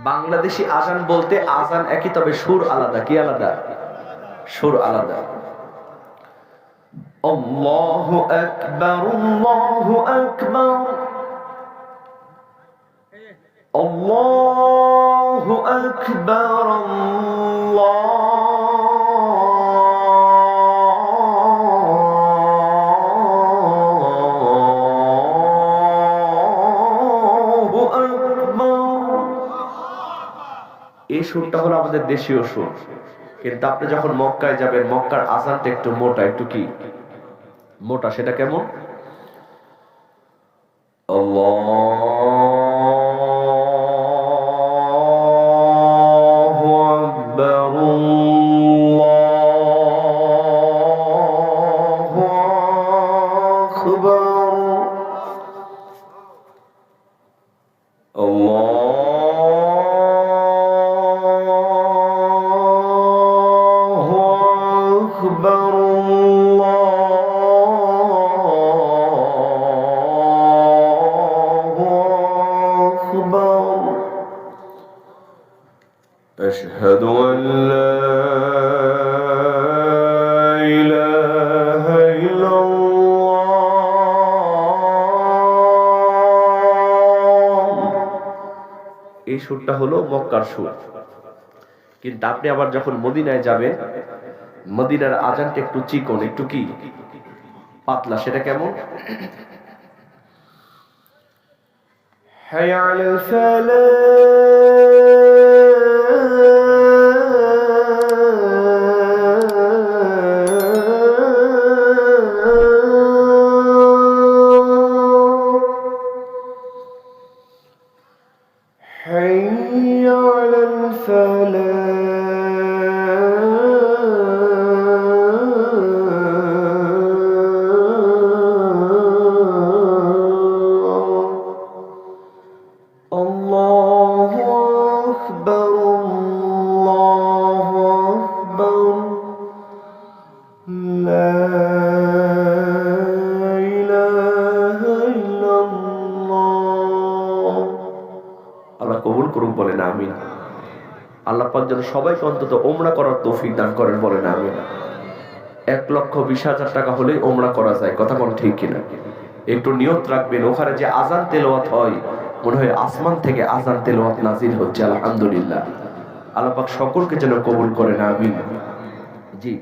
বাংলাদেশি আজান বলতে আজান একই, তবে সুর আলাদা। কি আলাদা? সুর আলাদা। আল্লাহু আকবার, আল্লাহু আকবার, আল্লাহু আকবার, আল্লাহু আকবার। এই সুরটা হলো আমাদের দেশীয় সুর। কিন্তু আপনি যখন মক্কায় যাবেন, মক্কার আজানটা একটু মোটা, একটু কি মোটা। সেটা কেমন? আল্লাহু আকবার, আল্লাহু আকবার, আল্লাহু আকবার, أشهد أن لا إله إلا الله। এই সুরটা হলো মক্কার সুর। কিন্তু আপনি আবার যখন মদিনায় যাবেন, মদিনার আজানটা একটু চিকন, একটু কি পাতলা। সেটা কেমন? হায় আলাল ফালাহ, حي على الفلاح، الله أكبر، الله أكبر، لا إله إلا الله। আল্লাহ কবুল করুন, বলেন আমিন। আল্লাহ পাক যেন সবাইকে অন্তত ওমরা করার তৌফিক দান করেন, বলেন আমিন। 1,20,000 টাকা হলেই ওমরা করা যায়, কথা কোন ঠিক কিনা? একটু নিয়ত রাখবেন, ওখানে যে আজান তেলাওয়াত হয়, মনে হয় আসমান থেকে আজান তেলাওয়াত নাজিল হচ্ছে। আলহামদুলিল্লাহ। আল্লাহ পাক সকলকে যেন কবুল করেন, আমিন। জি।